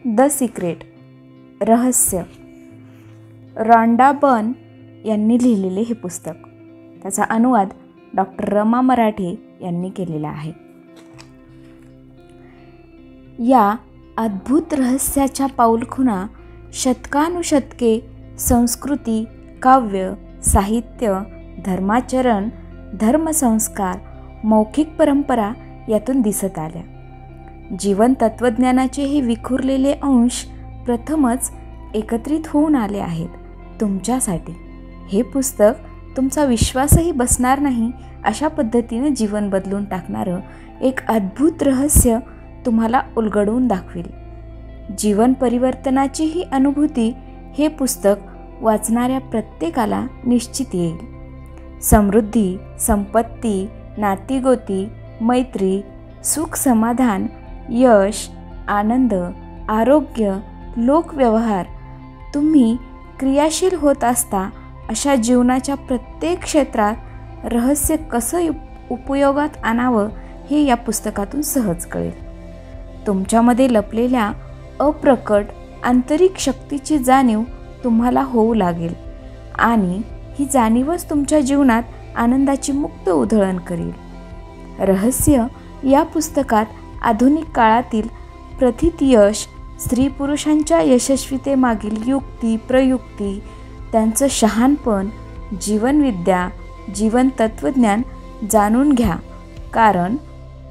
The secret रहस्य Rhonda burn यांनी लिहिलेले हे पुस्तक. त्याचा अनुवाद डॉक्टर रमा मराठे यांनी केलेला आहे. या अद्भुत रहस्याच्या पाऊलखुणा शतकानुशतके संस्कृती, काव्य, साहित्य, धर्माचरण, धर्मसंस्कार, मौखिक परंपरा यातून दिसत आल्या. जीवन तत्त्वज्ञानाचे हे विखुरलेले अंश प्रथमच एकत्रित होऊन आले आहेत तुमच्यासाठी. हे पुस्तक तुमचा विश्वासही बसणार नाही अशा पद्धतीने जीवन बदलून टाकणारं एक अद्भुत रहस्य तुम्हाला उलगडून दाखवेल. जीवन परिवर्तनाची ही अनुभूती हे पुस्तक वाचणाऱ्या प्रत्येकाला निश्चित येईल. समृद्धी, संपत्ती, नातीगोती, मैत्री, सुख, समाधान, यश, आनंद, आरोग्य, लोकव्यवहार, तुम्ही क्रियाशील होत असता अशा जीवनाच्या प्रत्येक क्षेत्रात रहस्य कसं उपयोगात आणावं हे या पुस्तकातून सहज कळेल. तुमच्यामध्ये लपलेल्या अप्रकट आंतरिक शक्तीची जाणीव तुम्हाला होऊ लागेल आणि ही जाणीवच तुमच्या जीवनात आनंदाची मुक्त उधळण करेल. रहस्य या पुस्तकात आधुनिक काळातील प्रथित यश, स्त्री पुरुषांच्या यशस्वीतेमागील युक्ती प्रयुक्ती, त्यांचं शहाणपण, जीवनविद्या, जीवन तत्त्वज्ञान जाणून घ्या. कारण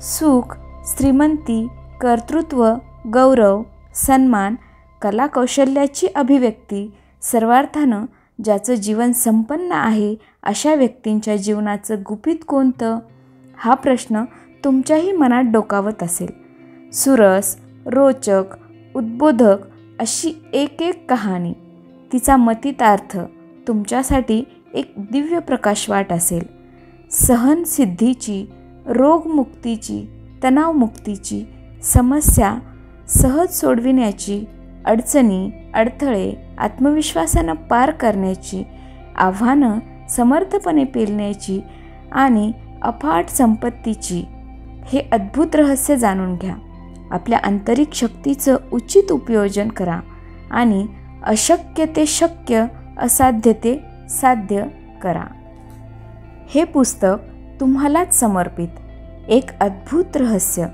सुख, श्रीमंती, कर्तृत्व, गौरव, सन्मान, कलाकौशल्याची अभिव्यक्ती, सर्वार्थानं ज्याचं जीवन संपन्न आहे अशा व्यक्तींच्या जीवनाचं गुपित कोणतं हा प्रश्न तुमच्याही मनात डोकावत असेल. सुरस, रोचक, उद्बोधक अशी एक एक कहाणी, तिचा मतितार्थ तुमच्यासाठी एक दिव्य प्रकाशवाट असेल. सहनसिद्धीची, रोगमुक्तीची, तणावमुक्तीची, समस्या सहज सोडविण्याची, अडचणी, अडथळे आत्मविश्वासानं पार करण्याची, आव्हानं समर्थपणे पेलण्याची आणि अफाट संपत्तीची हे अद्भुत रहस्य जाणून घ्या. आपल्या आंतरिक शक्तीचं उचित उपयोजन करा आणि अशक्य ते शक्य, असाध्य ते साध्य करा. हे पुस्तक तुम्हालाच समर्पित. एक अद्भुत रहस्य.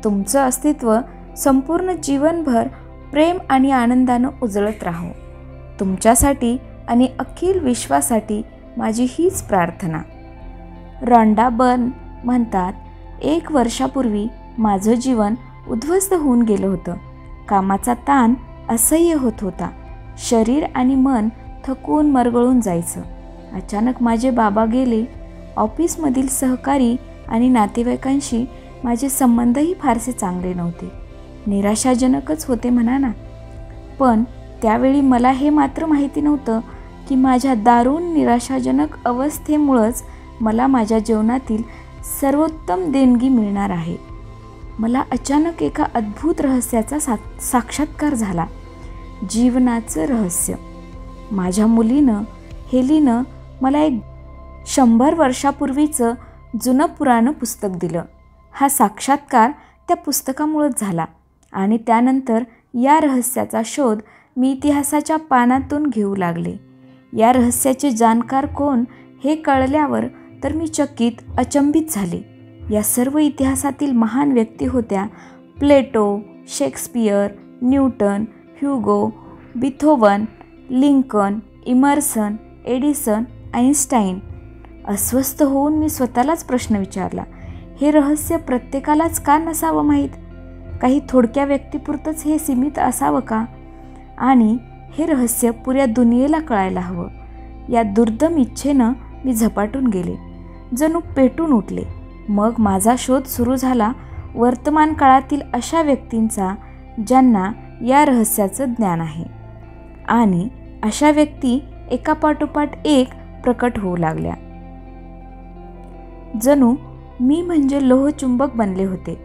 तुमचं अस्तित्व संपूर्ण जीवनभर प्रेम आणि आनंदानं उजळत राहो. तुमच्यासाठी आणि अखिल विश्वासाठी माझी हीच प्रार्थना. रॉन्डा बर्न म्हणतात, 1 वर्षापूर्वी माझं जीवन उद्ध्वस्त होऊन गेलं होतं. कामाचा ताण असह्य होत होता. शरीर आणि मन थकून मरगळून जायचं. अचानक माझे बाबा गेले. ऑफिसमधील सहकारी आणि नातेवाईकांशी माझे संबंधही फारसे चांगले नव्हते. निराशाजनकच होते म्हणा ना. पण त्यावेळी मला हे मात्र माहिती नव्हतं की माझ्या दारुण निराशाजनक अवस्थेमुळंच मला माझ्या जीवनातील सर्वोत्तम देणगी मिळणार आहे. मला अचानक एका अद्भुत रहस्याचा साक्षात्कार झाला. जीवनाचं रहस्य. माझ्या मुलीनं हेलीनं मला एक 100 वर्षापूर्वीचं जुनं पुराणं पुस्तक दिलं. हा साक्षात्कार त्या पुस्तकामुळंच झाला आणि त्यानंतर या रहस्याचा शोध मी इतिहासाच्या पानातून घेऊ लागले. या रहस्याचे जाणकार कोण हे कळल्यावर तर मी चकित, अचंबित झाले. या सर्व इतिहासातील महान व्यक्ती होत्या Plato, Shakespeare, Newton, Hugo, Beethoven, Lincoln, Emerson, Edison, Einstein. अस्वस्थ होऊन मी स्वतःलाच प्रश्न विचारला, हे रहस्य प्रत्येकालाच का नसावं माहीत? काही थोडक्या व्यक्तीपुरतंच हे सीमित असावं का? आणि हे रहस्य पुऱ्या दुनियेला कळायला हवं. या दुर्दम इच्छेनं मी झपाटून गेले, जणू पेटून उठले. मग माझा शोध सुरू झाला वर्तमान काळातील अशा व्यक्तींचा ज्यांना या रहस्याचं ज्ञान आहे. आणि अशा व्यक्ती एकापाठोपाठ एक प्रकट होऊ लागल्या. जणू मी म्हणजे लोहचुंबक बनले होते.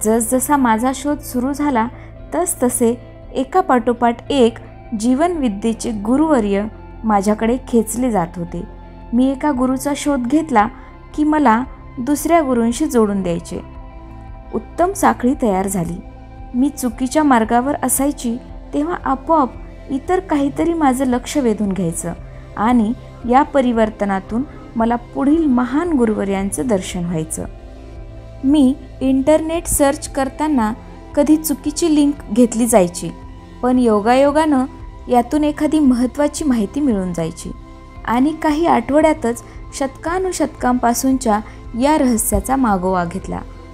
जसजसा माझा शोध सुरू झाला तसतसे एकापाठोपाठ एक जीवनविद्येचे गुरुवर्य माझ्याकडे खेचले जात होते. मी एका गुरुचा शोध घेतला की मला दुसऱ्या गुरूंशी जोडून द्यायचे. उत्तम साखळी तयार झाली. मी चुकीच्या मार्गावर असायची तेव्हा आपोआप इतर काहीतरी माझं लक्ष वेधून घ्यायचं आणि या परिवर्तनातून मला पुढील महान गुरुवर्यांचं दर्शन व्हायचं. मी इंटरनेट सर्च करताना कधी चुकीची लिंक घेतली जायची, पण योगायोगानं यातून एखादी महत्त्वाची माहिती मिळून जायची आणि काही आठवड्यातच शतकानुशतकांपासूनच्या या रहस्याचा मागोवा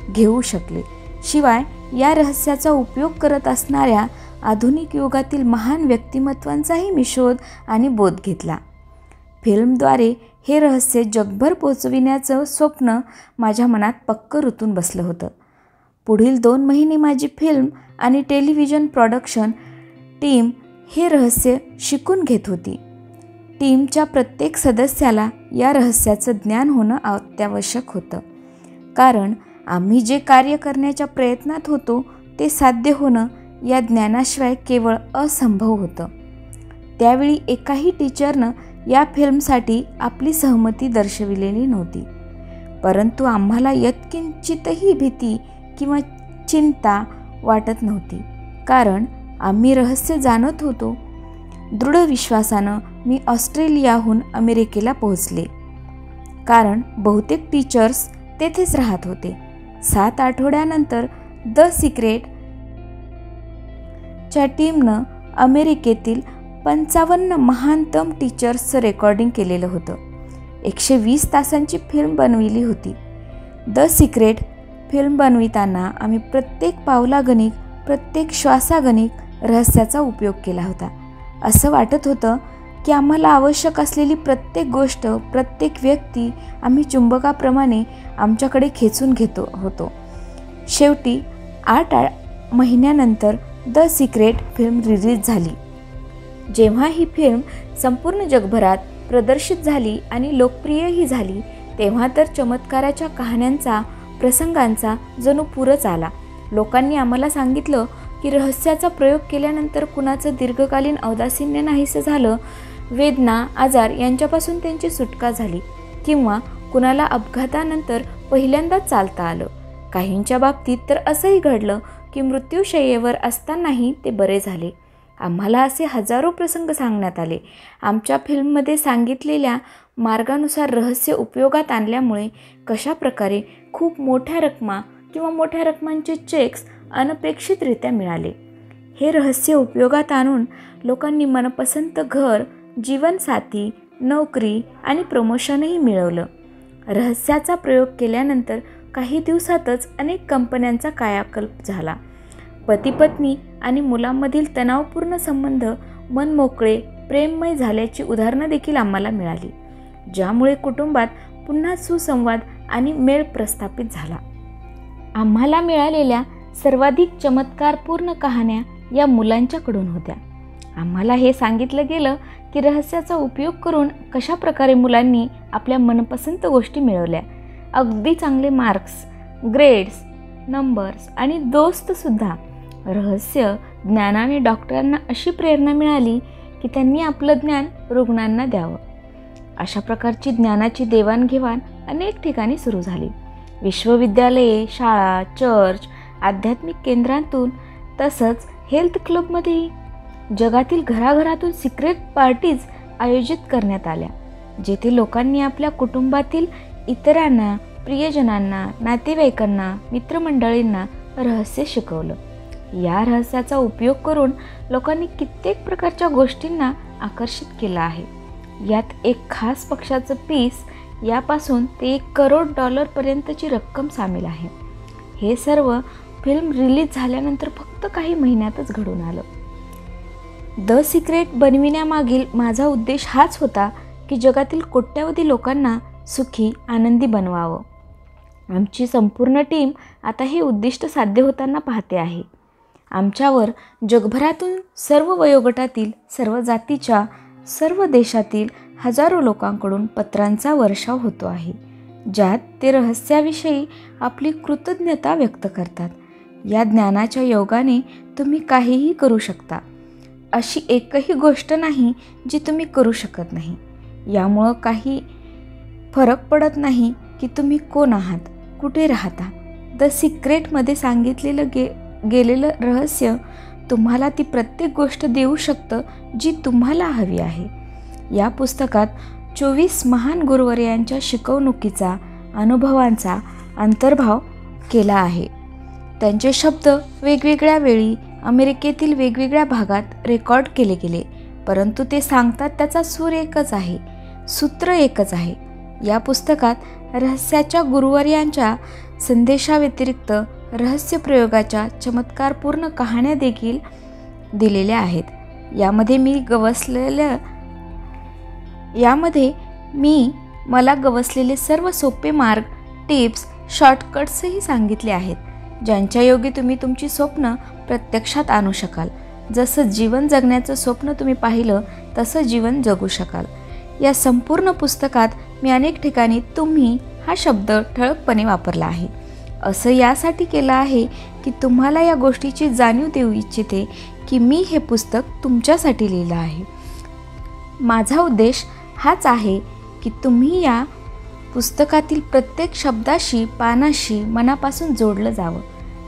घेऊ शकले. शिवाय या रहस्याचा उपयोग करत असणाऱ्या आधुनिक युगातील महान व्यक्तिमत्वांचाही मी शोध आणि बोध घेतला. फिल्मद्वारे हे रहस्य जगभर पोचविण्याचं स्वप्न माझ्या मनात पक्कं रुतून बसलं होतं. पुढील 2 महिने माझी फिल्म आणि टेलिव्हिजन प्रोडक्शन टीम हे रहस्य शिकून घेत होती. टीमच्या प्रत्येक सदस्याला या रहस्याचं ज्ञान होणं अत्यावश्यक होतं, कारण आम्ही जे कार्य करण्याच्या प्रयत्नात होतो ते साध्य होणं या ज्ञानाशिवाय केवळ असंभव होतं. त्यावेळी एकाही टीचरनं या फिल्मसाठी आपली सहमती दर्शविलेली नव्हती, परंतु आम्हाला यत्किंचितही भीती किंवा चिंता वाटत नव्हती, कारण आम्ही रहस्य जाणत होतो. दृढ विश्वासानं मी ऑस्ट्रेलियाहून अमेरिकेला पोहोचले, कारण बहुतेक टीचर्स तेथेच राहत होते. 7 आठवड्यानंतर द सिक्रेटच्या टीमनं अमेरिकेतील 55 महानतम टीचर्सचं रेकॉर्डिंग केलेलं होतं. 120 तासांची फिल्म बनविली होती. द सिक्रेट फिल्म बनविताना आम्ही प्रत्येक पावलागणिक, प्रत्येक श्वासागणिक रहस्याचा उपयोग केला होता. असं वाटत होतं की आम्हाला आवश्यक असलेली प्रत्येक गोष्ट, प्रत्येक व्यक्ती आम्ही चुंबकाप्रमाणे आमच्याकडे खेचून घेतो होतो. शेवटी 8 महिन्यानंतर द सिक्रेट फिल्म रिलीज झाली. जेव्हा ही फिल्म संपूर्ण जगभरात प्रदर्शित झाली आणि लोकप्रियही झाली, तेव्हा तर चमत्काराच्या कहाण्यांचा, प्रसंगांचा जणू पूरच आला. लोकांनी आम्हाला सांगितलं की रहस्याचा प्रयोग केल्यानंतर कुणाचं दीर्घकालीन औदासिन्य नाहीसं झालं, वेदना, आजार यांच्यापासून त्यांची सुटका झाली, किंवा कुणाला अपघातानंतर पहिल्यांदाच चालता आलं. काहींच्या बाबतीत तर असंही घडलं की मृत्यूशय्येवर असतानाही ते बरे झाले. आम्हाला असे हजारो प्रसंग सांगण्यात आले. आमच्या फिल्ममध्ये सांगितलेल्या मार्गानुसार रहस्य उपयोगात आणल्यामुळे कशाप्रकारे खूप मोठ्या रकमा किंवा मोठ्या रकमांचे चेक्स अनपेक्षितरित्या मिळाले. हे रहस्य उपयोगात आणून लोकांनी मनपसंत घर, जीवनसाथी, नोकरी आणि प्रमोशनही मिळवलं. रहस्याचा प्रयोग केल्यानंतर काही दिवसातच अनेक कंपन्यांचा कायाकल्प झाला. पती-पत्नी आणि मुलांमधील तणावपूर्ण संबंध मनमोकळे, प्रेममय झाल्याची उदाहरणं देखील आम्हाला मिळाली, ज्यामुळे कुटुंबात पुन्हा सुसंवाद आणि मेळ प्रस्थापित झाला. आम्हाला मिळालेल्या सर्वाधिक चमत्कारपूर्ण कहाण्या या मुलांच्याकडून होत्या. आम्हाला हे सांगितलं गेलं की रहस्याचा उपयोग करून कशाप्रकारे मुलांनी आपल्या मनपसंत गोष्टी मिळवल्या. अगदी चांगले मार्क्स, ग्रेड्स, नंबर्स आणि दोस्तसुद्धा. रहस्य ज्ञानाने डॉक्टरांना अशी प्रेरणा मिळाली की त्यांनी आपलं ज्ञान रुग्णांना द्यावं. अशा प्रकारची ज्ञानाची देवाणघेवाण अनेक ठिकाणी सुरू झाली. विश्वविद्यालये, शाळा, चर्च, आध्यात्मिक केंद्रांतून, तसंच हेल्थ क्लबमध्येही. जगातील घराघरातून सिक्रेट पार्टीज आयोजित करण्यात आल्या, जेथे लोकांनी आपल्या कुटुंबातील इतरांना, प्रियजनांना, नातेवाईकांना, मित्रमंडळींना रहस्य शिकवलं. या रहस्याचा उपयोग करून लोकांनी कित्येक प्रकारच्या गोष्टींना आकर्षित केलं आहे. यात एक खास पक्षाचं पीस यापासून ते $1 करोड पर्यंतची रक्कम सामील आहे. हे सर्व फिल्म रिलीज झाल्यानंतर फक्त काही महिन्यातच घडून आलं. द सिक्रेट बनविण्यामागील माझा उद्देश हाच होता की जगातील कोट्यावधी लोकांना सुखी, आनंदी बनवावं. आमची संपूर्ण टीम आता हे उद्दिष्ट साध्य होताना पाहते आहे. आमच्यावर जगभरातून सर्व वयोगटातील, सर्व जातीच्या, सर्व देशातील हजारो लोकांकडून पत्रांचा वर्षाव होतो आहे, ज्यात ते रहस्याविषयी आपली कृतज्ञता व्यक्त करतात. या ज्ञानाच्या योगाने तुम्ही काहीही करू शकता. अशी एकही गोष्ट नाही जी तुम्ही करू शकत नाही. यामुळं काही फरक पडत नाही की तुम्ही कोण आहात, कुठे राहता. द सिक्रेटमध्ये सांगितलेलं गेलेलं रहस्य तुम्हाला ती प्रत्येक गोष्ट देऊ शकतं जी तुम्हाला हवी आहे. या पुस्तकात 24 महान गुरुवर्यांच्या शिकवणुकीचा, अनुभवांचा अंतर्भाव केला आहे. त्यांचे शब्द वेगवेगळ्या वेळी अमेरिकेतील वेगवेगळ्या भागात रेकॉर्ड केले गेले, परंतु ते सांगतात त्याचा सूर एकच आहे, सूत्र एकच आहे. या पुस्तकात रहस्याच्या गुरुवर्यांच्या संदेशाव्यतिरिक्त रहस्य प्रयोगाच्या चमत्कारपूर्ण कहाण्या देखील दिलेल्या आहेत. मला गवसलेले सर्व सोपे मार्ग, टिप्स, शॉर्टकट्सही सांगितले आहेत, ज्यांच्या योगे तुम्ही तुमची स्वप्न प्रत्यक्षात आणू शकाल. जसं जीवन जगण्याचं स्वप्न तुम्ही पाहिलं तसं जीवन जगू शकाल. या संपूर्ण पुस्तकात मी अनेक ठिकाणी तुम्ही हा शब्द ठळकपणे वापरला आहे. असं यासाठी केलं आहे की तुम्हाला या गोष्टीची जाणीव देऊ इच्छिते की मी हे पुस्तक तुमच्यासाठी लिहिलं आहे. माझा उद्देश हाच आहे की तुम्ही या पुस्तकातील प्रत्येक शब्दाशी, पानाशी मनापासून जोडलं जावं,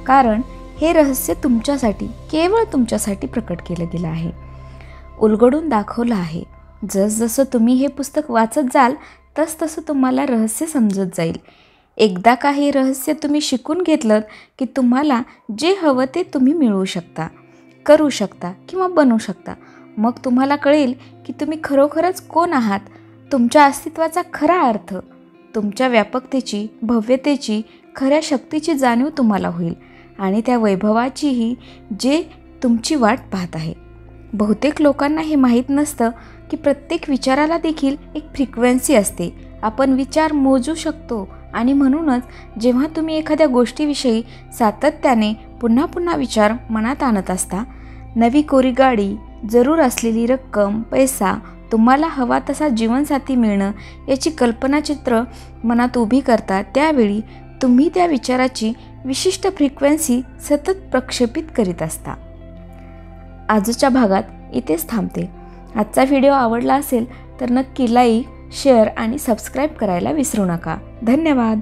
कारण हे रहस्य तुमच्यासाठी, केवळ तुमच्यासाठी प्रकट केलं गेलं आहे, उलगडून दाखवलं आहे. जसजसं तुम्ही हे पुस्तक वाचत जाल तसतसं तुम्हाला रहस्य समजत जाईल. एकदा का हे रहस्य तुम्ही शिकून घेतलं की तुम्हाला जे हवं ते तुम्ही मिळवू शकता, करू शकता किंवा बनवू शकता. मग तुम्हाला कळेल की तुम्ही खरोखरच कोण आहात, तुमच्या अस्तित्वाचा खरा अर्थ, तुमच्या व्यापकतेची, भव्यतेची, खऱ्या शक्तीची जाणीव तुम्हाला होईल आणि त्या वैभवाचीही जे तुमची वाट पाहत आहे. बहुतेक लोकांना हे माहीत नसतं की प्रत्येक विचाराला देखील एक फ्रिक्वेन्सी असते. आपण विचार मोजू शकतो आणि म्हणूनच जेव्हा तुम्ही एखाद्या गोष्टीविषयी सातत्याने पुन्हा पुन्हा विचार मनात आणत असता, नवी कोरी गाडी, जरूर असलेली रक्कम, पैसा, तुम्हाला हवा तसा जीवनसाथी मिळणं याची कल्पनाचित्र मनात उभी करता, त्यावेळी तुम्ही त्या विचाराची विशिष्ट फ्रिक्वेन्सी सतत प्रक्षेपित करीत असता. आजच्या भागात इथेच थांबते. आजचा व्हिडिओ आवडला असेल तर नक्की लाईक, शेअर आणि सबस्क्राईब करायला विसरू नका. धन्यवाद.